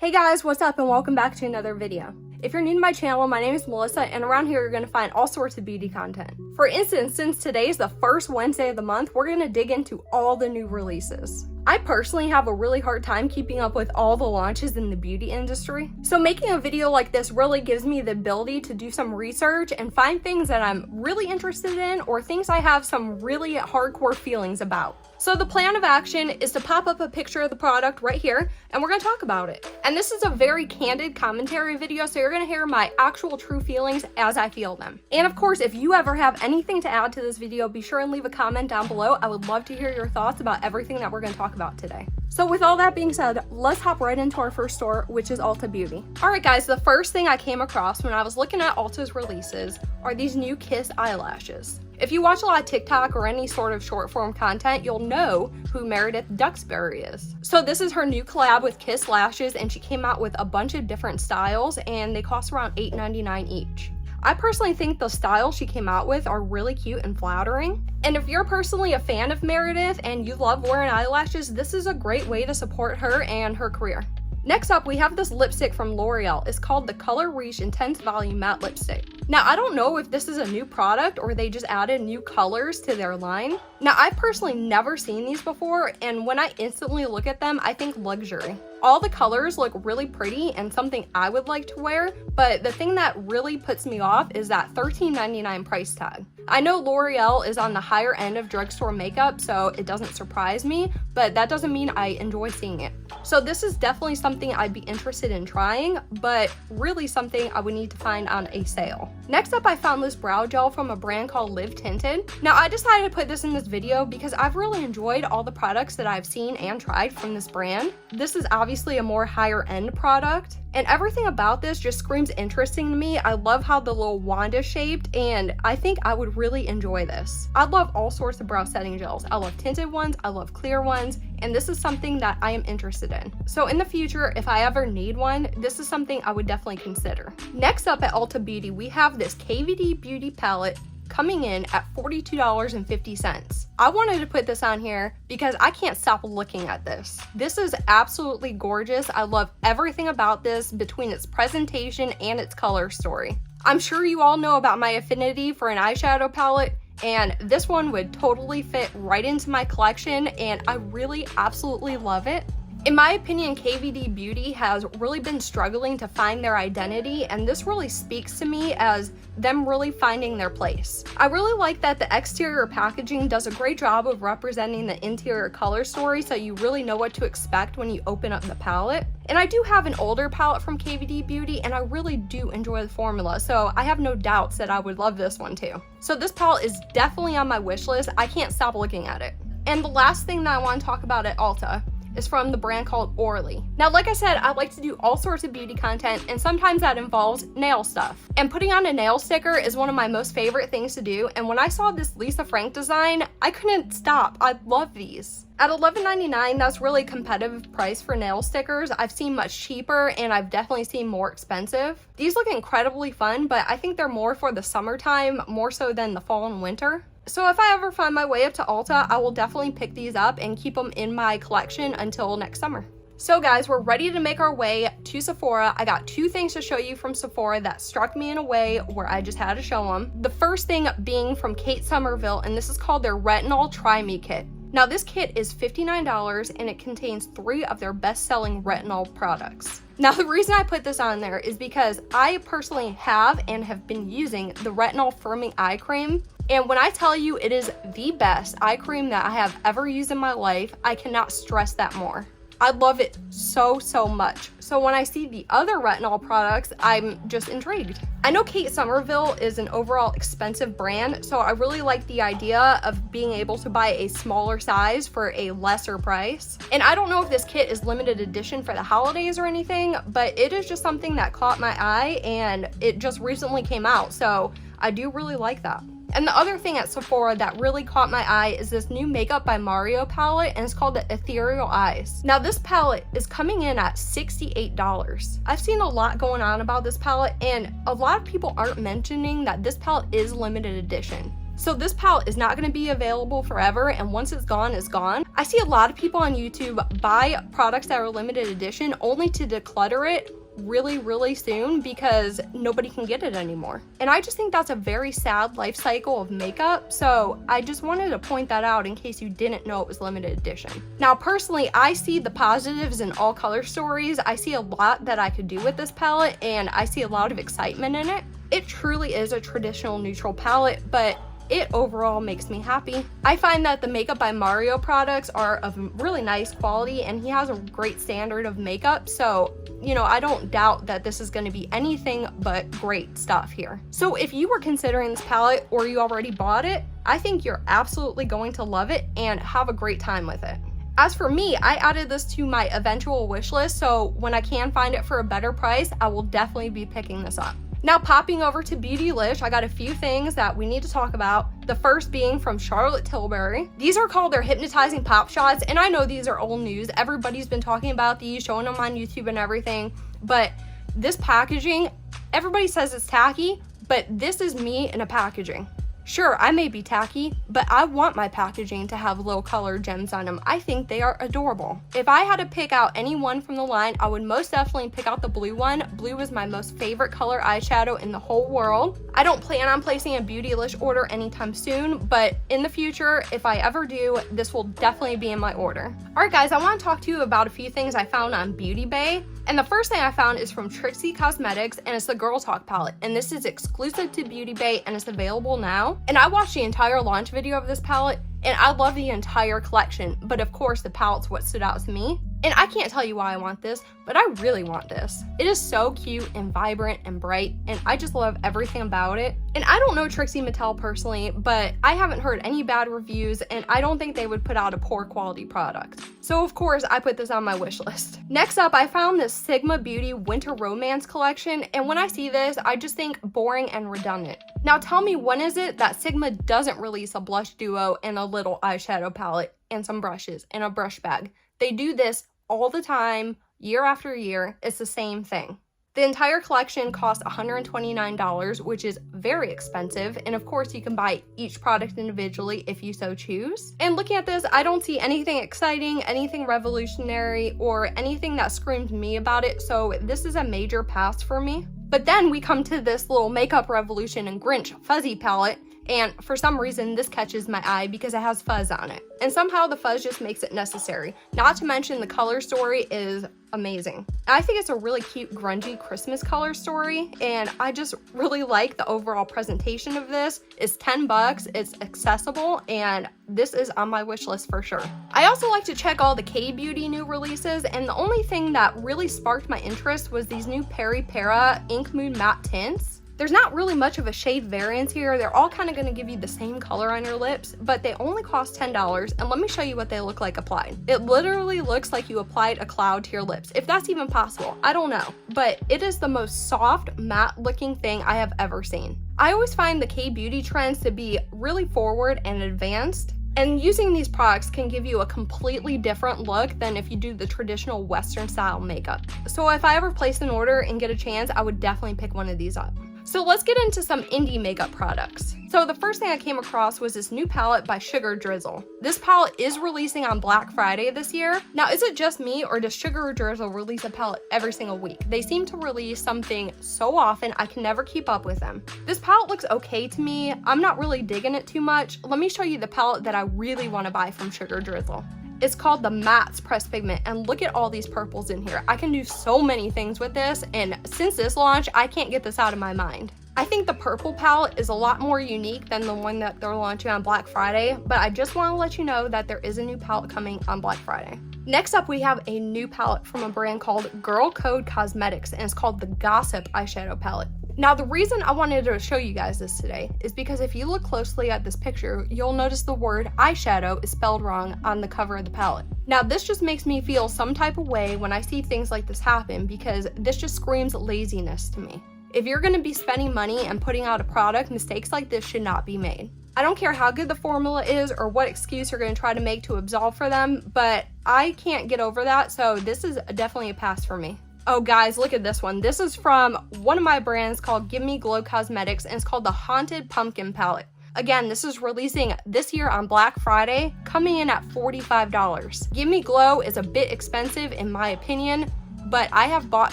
Hey guys, what's up and welcome back to another video. If you're new to my channel, my name is Melissa and around here you're going to find all sorts of beauty content. For instance, since today is the first Wednesday of the month, we're going to dig into all the new releases. I personally have a really hard time keeping up with all the launches in the beauty industry, so making a video like this really gives me the ability to do some research and find things that I'm really interested in or things I have some really hardcore feelings about. So the plan of action is to pop up a picture of the product right here and we're going to talk about it. And this is a very candid commentary video, so you're going to hear my actual true feelings as I feel them. And of course, if you ever have anything to add to this video, be sure and leave a comment down below. I would love to hear your thoughts about everything that we're going to talk about today. So with all that being said, let's hop right into our first store, which is Ulta Beauty. Alright guys, the first thing I came across when I was looking at Ulta's releases are these new Kiss eyelashes. If you watch a lot of TikTok or any sort of short form content, you'll know who Meredith Duxbury is. So this is her new collab with Kiss Lashes, and she came out with a bunch of different styles and they cost around $8.99 each. I personally think the styles she came out with are really cute and flattering. And if you're personally a fan of Meredith and you love wearing eyelashes, this is a great way to support her and her career. Next up, we have this lipstick from L'Oreal. It's called the Color Reach Intense Volume Matte Lipstick. Now, I don't know if this is a new product or they just added new colors to their line. Now, I've personally never seen these before, and when I instantly look at them, I think luxury. All the colors look really pretty and something I would like to wear, but the thing that really puts me off is that $13.99 price tag. I know L'Oreal is on the higher end of drugstore makeup, so it doesn't surprise me, but that doesn't mean I enjoy seeing it. So this is definitely something I'd be interested in trying, but really something I would need to find on a sale. Next up, I found this brow gel from a brand called Live Tinted. Now, I decided to put this in this video because I've really enjoyed all the products that I've seen and tried from this brand. This is obviously a more higher end product, and everything about this just screams interesting to me. I love how the little wand is shaped, and I think I would really enjoy this. I love all sorts of brow setting gels. I love tinted ones, I love clear ones, and this is something that I am interested in. So in the future, if I ever need one, this is something I would definitely consider. Next up at Ulta Beauty, we have this KVD Beauty palette coming in at $42.50. I wanted to put this on here because I can't stop looking at this. This is absolutely gorgeous. I love everything about this between its presentation and its color story. I'm sure you all know about my affinity for an eyeshadow palette, and this one would totally fit right into my collection, and I really absolutely love it. In my opinion, KVD Beauty has really been struggling to find their identity, and this really speaks to me as them really finding their place. I really like that the exterior packaging does a great job of representing the interior color story, so you really know what to expect when you open up the palette. And I do have an older palette from KVD Beauty, and I really do enjoy the formula, so I have no doubts that I would love this one too. So this palette is definitely on my wish list. I can't stop looking at it. And the last thing that I want to talk about at Ulta is from the brand called Orly. Now, like I said, I like to do all sorts of beauty content, and sometimes that involves nail stuff. And putting on a nail sticker is one of my most favorite things to do, and when I saw this Lisa Frank design, I couldn't stop. I love these. At $11.99, that's really a competitive price for nail stickers. I've seen much cheaper, and I've definitely seen more expensive. These look incredibly fun, but I think they're more for the summertime, more so than the fall and winter. So if I ever find my way up to Ulta, I will definitely pick these up and keep them in my collection until next summer. So guys, we're ready to make our way to Sephora. I got two things to show you from Sephora that struck me in a way where I just had to show them. The first thing being from Kate Somerville, and this is called their Retinol Try Me Kit. Now this kit is $59 and it contains 3 of their best-selling retinol products. Now the reason I put this on there is because I personally have and have been using the Retinol Firming Eye Cream. And when I tell you it is the best eye cream that I have ever used in my life, I cannot stress that more. I love it so much. So when I see the other retinol products, I'm just intrigued. I know Kate Somerville is an overall expensive brand, so I really like the idea of being able to buy a smaller size for a lesser price. And I don't know if this kit is limited edition for the holidays or anything, but it is just something that caught my eye and it just recently came out, so I do really like that. And the other thing at Sephora that really caught my eye is this new Makeup by Mario palette, and it's called the Ethereal Eyes. Now this palette is coming in at $68. I've seen a lot going on about this palette, and a lot of people aren't mentioning that this palette is limited edition. So this palette is not going to be available forever, and once it's gone, it's gone. I see a lot of people on YouTube buy products that are limited edition only to declutter it really soon because nobody can get it anymore. And I just think that's a very sad life cycle of makeup, so I just wanted to point that out in case you didn't know it was limited edition. Now personally, I see the positives in all color stories. I see a lot that I could do with this palette, and I see a lot of excitement in it. It truly is a traditional neutral palette, but it overall makes me happy. I find that the Makeup by Mario products are of really nice quality, and he has a great standard of makeup, so you know, I don't doubt that this is going to be anything but great stuff here. So if you were considering this palette or you already bought it, I think you're absolutely going to love it and have a great time with it. As for me, I added this to my eventual wish list, so when I can find it for a better price, I will definitely be picking this up. Now popping over to Beautylish, I got a few things that we need to talk about. The first being from Charlotte Tilbury. These are called their Hypnotizing Pop Shots, and I know these are old news. Everybody's been talking about these, showing them on YouTube and everything, but this packaging, everybody says it's tacky, but this is me in a packaging. Sure, I may be tacky, but I want my packaging to have little color gems on them. I think they are adorable. If I had to pick out any one from the line, I would most definitely pick out the blue one. Blue is my most favorite color eyeshadow in the whole world. I don't plan on placing a Beautylish order anytime soon, but in the future, if I ever do, this will definitely be in my order. Alright guys, I want to talk to you about a few things I found on Beauty Bay. And the first thing I found is from Trixie Cosmetics, and it's the Girl Talk palette. And this is exclusive to Beauty Bay, and it's available now. And I watched the entire launch video of this palette, and I love the entire collection. But of course, the palette's what stood out to me. And I can't tell you why I want this, but I really want this. It is so cute and vibrant and bright, and I just love everything about it. And I don't know Trixie Mattel personally, but I haven't heard any bad reviews, and I don't think they would put out a poor quality product. So of course, I put this on my wish list. Next up, I found this Sigma Beauty Winter Romance collection, and when I see this, I just think boring and redundant. Now tell me, when is it that Sigma doesn't release a blush duo and a little eyeshadow palette and some brushes and a brush bag? They do this all the time, year after year. It's the same thing. The entire collection costs $129, which is very expensive, and of course you can buy each product individually if you so choose. And looking at this, I don't see anything exciting, anything revolutionary, or anything that screamed me about it, so this is a major pass for me. But then we come to this little Makeup Revolution and Grinch fuzzy palette, and for some reason this catches my eye because it has fuzz on it. And somehow the fuzz just makes it necessary. Not to mention the color story is amazing. I think it's a really cute grungy Christmas color story, and I just really like the overall presentation of this. It's 10 bucks, it's accessible, and this is on my wish list for sure. I also like to check all the K-Beauty new releases, and the only thing that really sparked my interest was these new Peri Para Ink Moon matte tints. There's not really much of a shade variance here. They're all kind of going to give you the same color on your lips, but they only cost $10, and let me show you what they look like applied. It literally looks like you applied a cloud to your lips, if that's even possible. I don't know, but it is the most soft, matte looking thing I have ever seen. I always find the K-Beauty trends to be really forward and advanced, and using these products can give you a completely different look than if you do the traditional Western style makeup. So if I ever place an order and get a chance, I would definitely pick one of these up. So let's get into some indie makeup products. So the first thing I came across was this new palette by Sugar Drizzle. This palette is releasing on Black Friday this year. Now, is it just me, or does Sugar Drizzle release a palette every single week? They seem to release something so often, I can never keep up with them. This palette looks okay to me. I'm not really digging it too much. Let me show you the palette that I really want to buy from Sugar Drizzle. It's called the Mattes Pressed Pigment, and look at all these purples in here. I can do so many things with this, and since this launch, I can't get this out of my mind. I think the purple palette is a lot more unique than the one that they're launching on Black Friday, but I just want to let you know that there is a new palette coming on Black Friday. Next up, we have a new palette from a brand called Girl Code Cosmetics, and it's called the Gossip Eyeshadow Palette. Now, the reason I wanted to show you guys this today is because if you look closely at this picture, you'll notice the word eyeshadow is spelled wrong on the cover of the palette. Now, this just makes me feel some type of way when I see things like this happen, because this just screams laziness to me. If you're going to be spending money and putting out a product, mistakes like this should not be made. I don't care how good the formula is or what excuse you're going to try to make to absolve for them, but I can't get over that, so this is definitely a pass for me. Oh guys, look at this one. This is from one of my brands called Give Me Glow Cosmetics, and it's called the Haunted Pumpkin Palette. Again, this is releasing this year on Black Friday, coming in at $45. Give Me Glow is a bit expensive in my opinion, but I have bought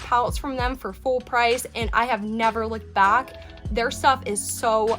palettes from them for full price and I have never looked back. Their stuff is so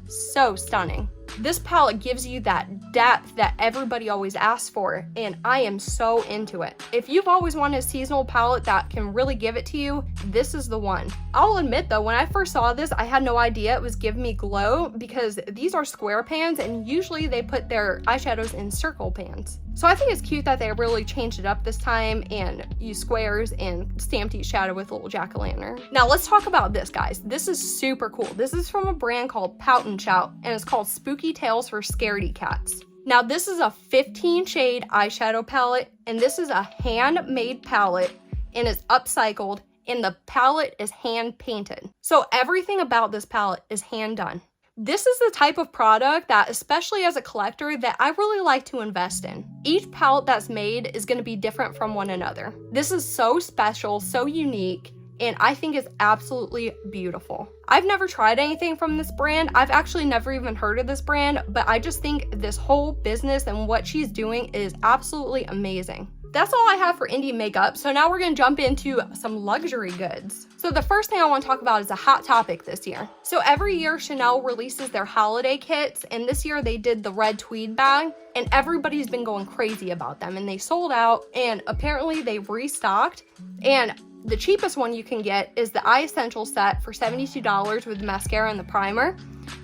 stunning. This palette gives you that depth that everybody always asks for, and I am so into it. If you've always wanted a seasonal palette that can really give it to you, this is the one. I'll admit though, when I first saw this, I had no idea it was Give Me Glow because these are square pans and usually they put their eyeshadows in circle pans. So I think it's cute that they really changed it up this time and use squares and stamped each shadow with a little jack-o'-lantern. Now let's talk about this, guys. This is super cool. This is from a brand called Pout and Shout, and it's called Spooky Tales for Scaredy Cats. Now this is a 15 shade eyeshadow palette, and this is a handmade palette, and it's upcycled, and the palette is hand painted. So everything about this palette is hand done. This is the type of product that, especially as a collector, that I really like to invest in. Each palette that's made is going to be different from one another. This is so special, so unique, and I think it's absolutely beautiful. I've never tried anything from this brand. I've actually never even heard of this brand, but I just think this whole business and what she's doing is absolutely amazing. That's all I have for indie makeup, so now we're gonna jump into some luxury goods. So the first thing I want to talk about is a hot topic this year. So every year Chanel releases their holiday kits, and this year they did the red tweed bag, and everybody's been going crazy about them, and they sold out, and apparently they've restocked, and the cheapest one you can get is the Eye Essentials set for $72 with the mascara and the primer,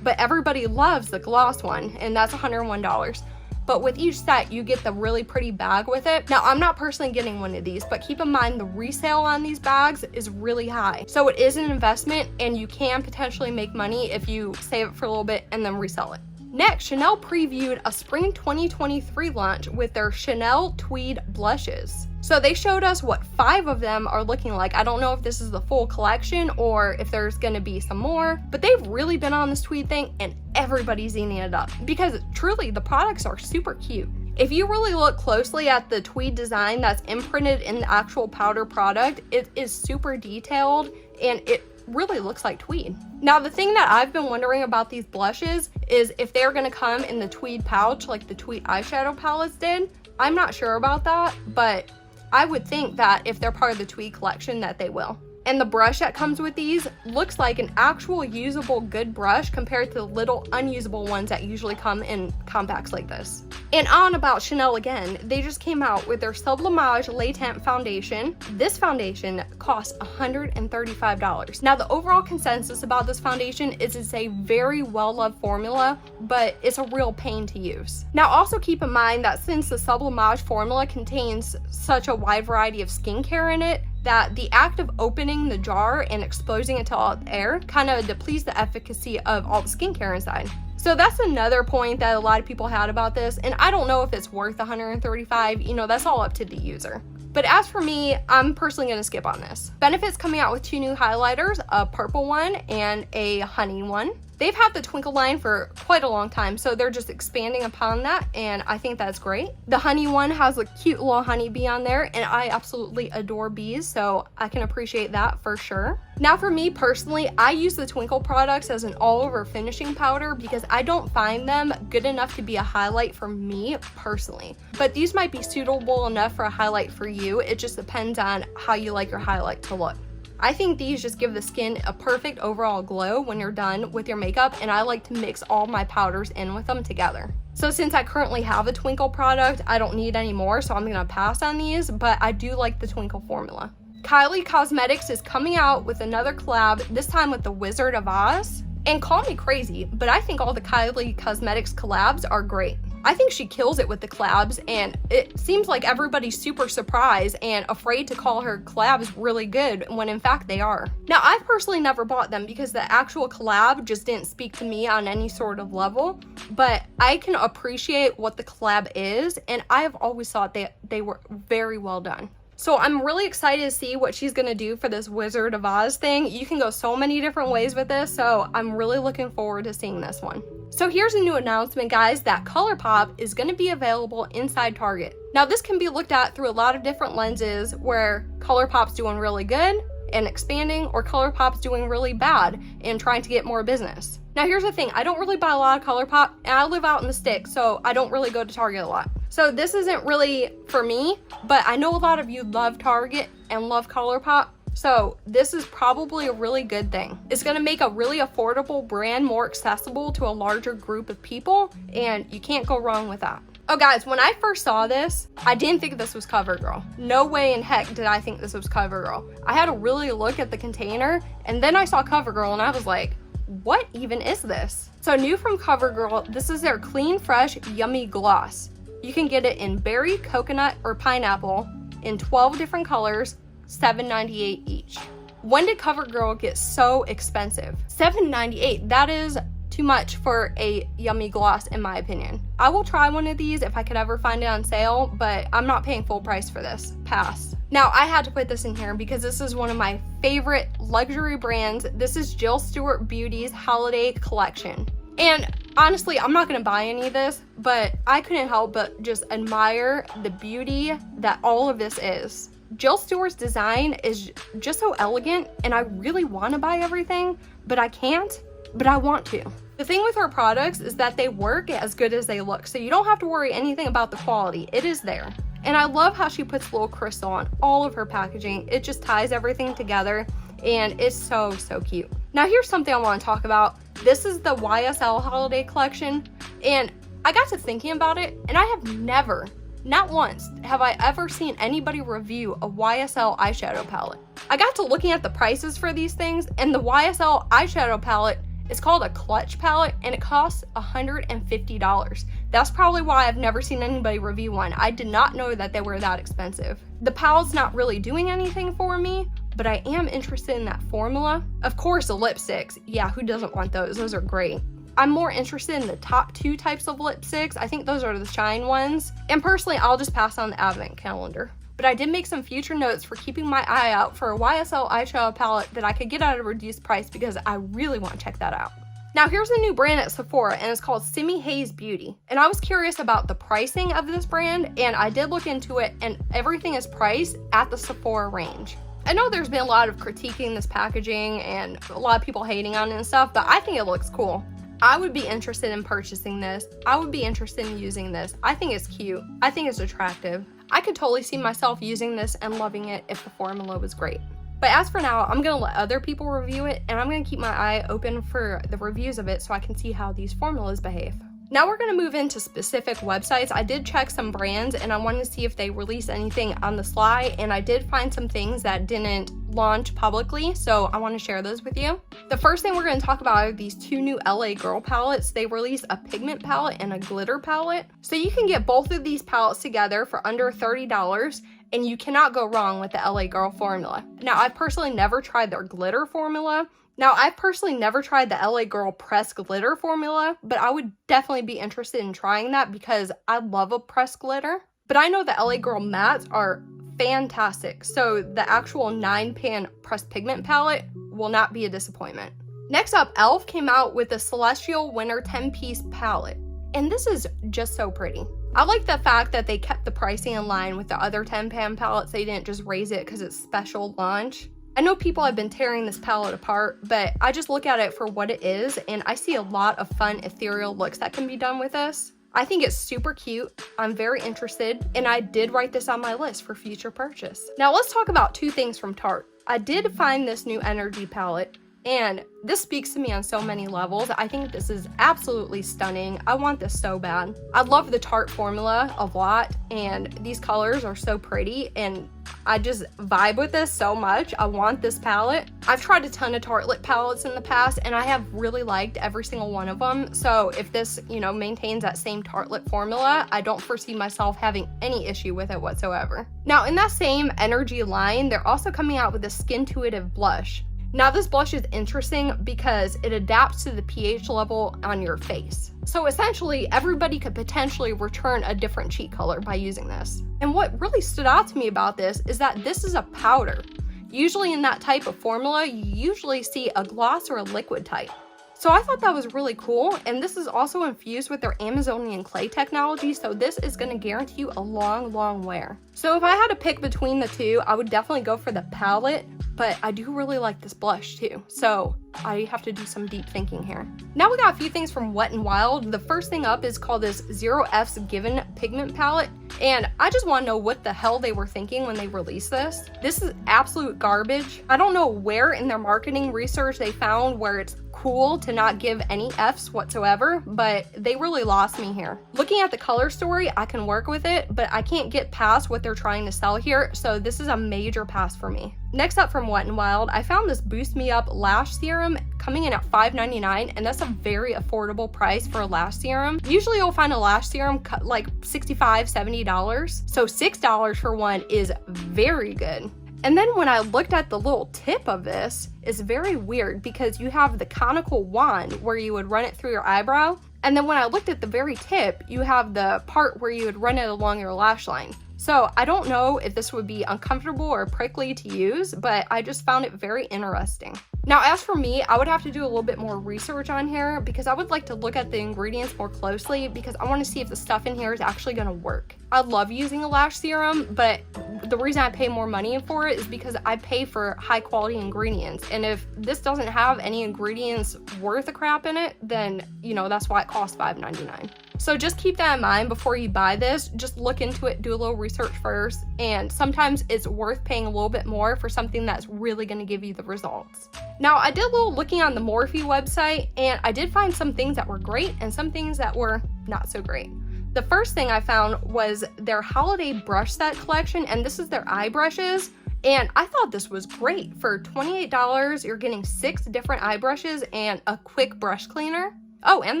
but everybody loves the gloss one, and that's $101. But with each set, you get the really pretty bag with it. Now, I'm not personally getting one of these, but keep in mind the resale on these bags is really high. So it is an investment, and you can potentially make money if you save it for a little bit and then resell it. Next, Chanel previewed a spring 2023 launch with their Chanel Tweed blushes. So they showed us what 5 of them are looking like. I don't know if this is the full collection or if there's gonna be some more, but they've really been on this tweed thing and everybody's eating it up because truly the products are super cute. If you really look closely at the tweed design that's imprinted in the actual powder product, it is super detailed and it really looks like tweed. Now, the thing that I've been wondering about these blushes is if they're gonna come in the tweed pouch like the tweed eyeshadow palettes did. I'm not sure about that, but I would think that if they're part of the tweed collection that they will. And the brush that comes with these looks like an actual usable good brush compared to the little unusable ones that usually come in compacts like this. And on about Chanel again, they just came out with their Sublimage Latent Foundation. This foundation costs $135. Now, the overall consensus about this foundation is it's a very well-loved formula, but it's a real pain to use. Now, also keep in mind that since the Sublimage formula contains such a wide variety of skincare in it, that the act of opening the jar and exposing it to all the air kind of depletes the efficacy of all the skincare inside. So that's another point that a lot of people had about this, and I don't know if it's worth $135, you know, that's all up to the user. But as for me, I'm personally gonna skip on this. Benefit's coming out with 2 new highlighters, a purple one and a honey one. They've had the Twinkle line for quite a long time, so they're just expanding upon that, and I think that's great. The honey one has a cute little honeybee on there, and I absolutely adore bees, so I can appreciate that for sure. Now for me personally, I use the Twinkle products as an all-over finishing powder because I don't find them good enough to be a highlight for me personally. But these might be suitable enough for a highlight for you. It just depends on how you like your highlight to look. I think these just give the skin a perfect overall glow when you're done with your makeup, and I like to mix all my powders in with them together. So since I currently have a Twinkle product, I don't need any more, so I'm gonna pass on these, but I do like the Twinkle formula. Kylie Cosmetics is coming out with another collab, this time with the Wizard of Oz. And call me crazy, but I think all the Kylie Cosmetics collabs are great. I think she kills it with the collabs, and it seems like everybody's super surprised and afraid to call her collabs really good when in fact they are. Now, I've personally never bought them because the actual collab just didn't speak to me on any sort of level, but I can appreciate what the collab is, and I have always thought they were very well done. So I'm really excited to see what she's gonna do for this Wizard of Oz thing. You can go so many different ways with this, so I'm really looking forward to seeing this one. So here's a new announcement, guys, that ColourPop is gonna be available inside Target. Now this can be looked at through a lot of different lenses where ColourPop's doing really good and expanding, or ColourPop's doing really bad and trying to get more business. Now here's the thing, I don't really buy a lot of ColourPop, and I live out in the sticks, so I don't really go to Target a lot. So this isn't really for me, but I know a lot of you love Target and love ColourPop, so this is probably a really good thing. It's gonna make a really affordable brand more accessible to a larger group of people, and you can't go wrong with that. Oh guys, when I first saw this, I didn't think this was CoverGirl. No way in heck did I think this was CoverGirl. I had to really look at the container, and then I saw CoverGirl and I was like, what even is this? So new from CoverGirl, this is their Clean Fresh Yummy Gloss. You can get it in berry, coconut, or pineapple in 12 different colors, $7.98 each. When did CoverGirl get so expensive? $7.98, that is too much for a yummy gloss in my opinion. I will try one of these if I could ever find it on sale, but I'm not paying full price for this. Pass. Now I had to put this in here because this is one of my favorite luxury brands. This is Jill Stewart Beauty's Holiday Collection. And honestly, I'm not gonna buy any of this, but I couldn't help but just admire the beauty that all of this is. Jill Stewart's design is just so elegant, and I really want to buy everything, but I can't, but I want to. The thing with her products is that they work as good as they look, so you don't have to worry anything about the quality. It is there. And I love how she puts little crystal on all of her packaging. It just ties everything together, and it's so, so cute. Now here's something I want to talk about. This is the YSL Holiday Collection, and I got to thinking about it, and I have never, not once, have I ever seen anybody review a YSL eyeshadow palette. I got to looking at the prices for these things, and the YSL eyeshadow palette is called a clutch palette, and it costs $150. That's probably why I've never seen anybody review one. I did not know that they were that expensive. The palette's not really doing anything for me, but I am interested in that formula. Of course, the lipsticks. Yeah, who doesn't want those? Those are great. I'm more interested in the top two types of lipsticks. I think those are the shine ones. And personally, I'll just pass on the advent calendar. But I did make some future notes for keeping my eye out for a YSL eyeshadow palette that I could get at a reduced price because I really want to check that out. Now here's a new brand at Sephora, and it's called Simi Haze Beauty. And I was curious about the pricing of this brand, and I did look into it, and everything is priced at the Sephora range. I know there's been a lot of critiquing this packaging and a lot of people hating on it and stuff, but I think it looks cool. I would be interested in purchasing this. I would be interested in using this. I think it's cute. I think it's attractive. I could totally see myself using this and loving it if the formula was great. But as for now, I'm gonna let other people review it, and I'm gonna keep my eye open for the reviews of it so I can see how these formulas behave. Now we're gonna move into specific websites. I did check some brands, and I wanted to see if they released anything on the sly, and I did find some things that didn't launch publicly, so I want to share those with you. The first thing we're going to talk about are these two new LA Girl palettes. They released a pigment palette and a glitter palette. So you can get both of these palettes together for under $30, and you cannot go wrong with the LA Girl formula. Now, I've personally never tried their glitter formula. Now, I've personally never tried the LA Girl pressed glitter formula, but I would definitely be interested in trying that because I love a pressed glitter. But I know the LA Girl mattes are fantastic, so the actual 9-pan pressed pigment palette will not be a disappointment. Next up, e.l.f. came out with the Celestial Winter 10-piece palette, and this is just so pretty. I like the fact that they kept the pricing in line with the other 10-pan palettes. They didn't just raise it because it's special launch. I know people have been tearing this palette apart, but I just look at it for what it is, and I see a lot of fun ethereal looks that can be done with this. I think it's super cute. I'm very interested, and I did write this on my list for future purchase. Now let's talk about two things from Tarte. I did find this new Energy palette, and this speaks to me on so many levels. I think this is absolutely stunning. I want this so bad. I love the Tarte formula a lot, and these colors are so pretty, and I just vibe with this so much. I want this palette. I've tried a ton of Tarte lip palettes in the past, and I have really liked every single one of them. So if this, maintains that same Tarte lip formula, I don't foresee myself having any issue with it whatsoever. Now, in that same Energy line, they're also coming out with a Skintuitive blush. Now this blush is interesting because it adapts to the pH level on your face. So essentially, everybody could potentially return a different cheek color by using this. And what really stood out to me about this is that this is a powder. Usually in that type of formula, you usually see a gloss or a liquid type. So I thought that was really cool, and this is also infused with their Amazonian clay technology, so this is going to guarantee you a long wear. So if I had to pick between the two, I would definitely go for the palette, but I do really like this blush too, so I have to do some deep thinking here. Now we got a few things from Wet n Wild. The first thing up is called this 0F's Given Pigment Palette, and I just want to know what the hell they were thinking when they released this. This is absolute garbage. I don't know where in their marketing research they found where it's cool to not give any F's whatsoever, but they really lost me here. Looking at the color story, I can work with it, but I can't get past what they're trying to sell here, so this is a major pass for me. Next up from Wet n Wild, I found this Boost Me Up Lash Serum coming in at $5.99, and that's a very affordable price for a lash serum. Usually you'll find a lash serum like $65, $70, so $6 for one is very good. And then when I looked at the little tip of this, it's very weird because you have the conical wand where you would run it through your eyebrow. And then when I looked at the very tip, you have the part where you would run it along your lash line. So I don't know if this would be uncomfortable or prickly to use, but I just found it very interesting. Now, as for me, I would have to do a little bit more research on here because I would like to look at the ingredients more closely because I want to see if the stuff in here is actually going to work. I love using a lash serum, but the reason I pay more money for it is because I pay for high quality ingredients. And if this doesn't have any ingredients worth a crap in it, then, you know, that's why it costs $5.99. So just keep that in mind before you buy this. Just look into it, do a little research first, and sometimes it's worth paying a little bit more for something that's really going to give you the results. Now, I did a little looking on the Morphe website, and I did find some things that were great and some things that were not so great. The first thing I found was their holiday brush set collection, and this is their eye brushes. And I thought this was great. For $28, you're getting 6 different eye brushes and a quick brush cleaner. Oh, and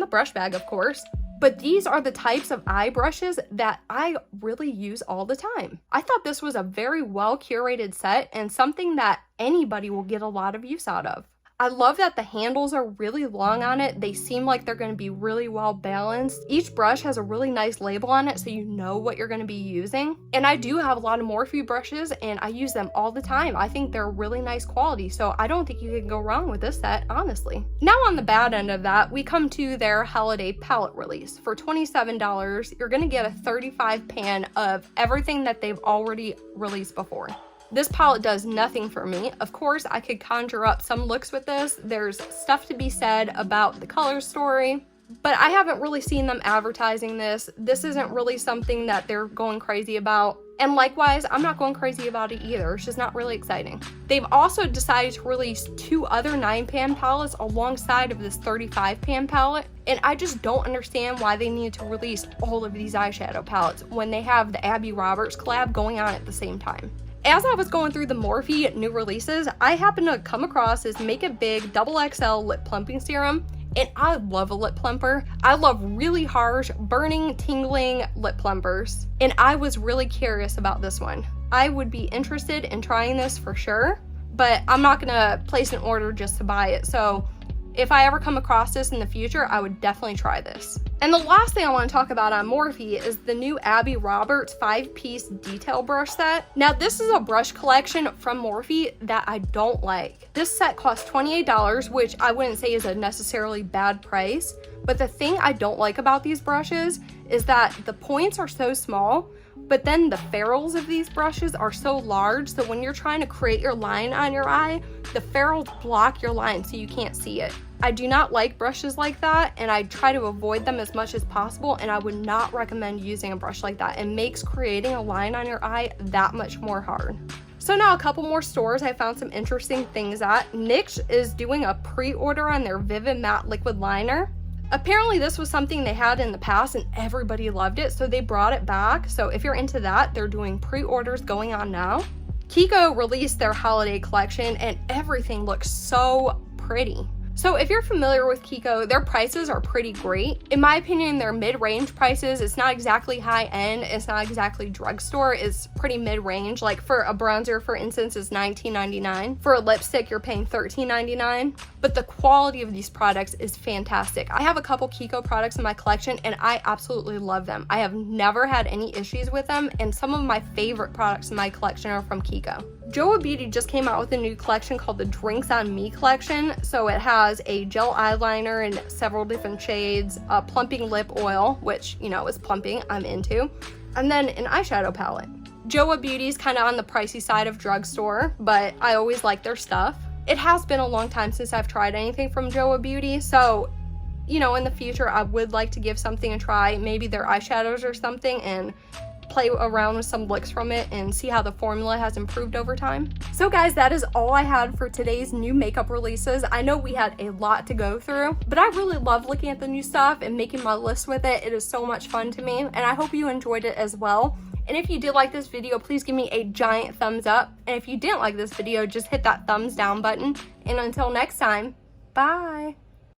the brush bag, of course. But these are the types of eye brushes that I really use all the time. I thought this was a very well curated set and something that anybody will get a lot of use out of. I love that the handles are really long on it. They seem like they're going to be really well balanced. Each brush has a really nice label on it so you know what you're going to be using. And I do have a lot of Morphe brushes and I use them all the time. I think they're really nice quality, so I don't think you can go wrong with this set, honestly. Now on the bad end of that, we come to their holiday palette release. For $27, you're going to get a 35 pan of everything that they've already released before. This palette does nothing for me. Of course, I could conjure up some looks with this. There's stuff to be said about the color story, but I haven't really seen them advertising this. This isn't really something that they're going crazy about. And likewise, I'm not going crazy about it either. It's just not really exciting. They've also decided to release 2 other 9-pan palettes alongside of this 35-pan palette. And I just don't understand why they need to release all of these eyeshadow palettes when they have the Abby Roberts collab going on at the same time. As I was going through the Morphe new releases, I happened to come across this Make It Big XXL Lip Plumping Serum, and I love a lip plumper. I love really harsh, burning, tingling lip plumpers, and I was really curious about this one. I would be interested in trying this for sure, but I'm not gonna place an order just to buy it, so if I ever come across this in the future, I would definitely try this. And the last thing I want to talk about on Morphe is the new Abby Roberts 5-piece detail brush set. Now, this is a brush collection from Morphe that I don't like. This set costs $28, which I wouldn't say is a necessarily bad price, but the thing I don't like about these brushes is that the points are so small, but then the ferrules of these brushes are so large, so when you're trying to create your line on your eye, the ferrules block your line so you can't see it. I do not like brushes like that, and I try to avoid them as much as possible, and I would not recommend using a brush like that. It makes creating a line on your eye that much more hard. So now a couple more stores I found some interesting things at. NYX is doing a pre-order on their Vivid Matte Liquid Liner. Apparently this was something they had in the past and everybody loved it, so they brought it back. So if you're into that, they're doing pre-orders going on now. Kiko released their holiday collection and everything looks so pretty. So if you're familiar with Kiko, their prices are pretty great. In my opinion, they're mid-range prices. It's not exactly high-end. It's not exactly drugstore. It's pretty mid-range. Like for a bronzer, for instance, is $19.99. For a lipstick, you're paying $13.99. But the quality of these products is fantastic. I have a couple Kiko products in my collection and I absolutely love them. I have never had any issues with them, and some of my favorite products in my collection are from Kiko. Joa Beauty just came out with a new collection called the Drinks on Me collection. So it has a gel eyeliner in several different shades, a plumping lip oil, which, you know, is plumping, I'm into, and then an eyeshadow palette. Joa Beauty's kind of on the pricey side of drugstore, but I always like their stuff. It has been a long time since I've tried anything from Joa Beauty, so, you know, in the future I would like to give something a try, maybe their eyeshadows or something, and play around with some looks from it and see how the formula has improved over time. So guys, that is all I had for today's new makeup releases. I know we had a lot to go through, but I really love looking at the new stuff and making my list with it. It is so much fun to me, and I hope you enjoyed it as well. And if you did like this video, please give me a giant thumbs up. And if you didn't like this video, just hit that thumbs down button. And until next time, bye!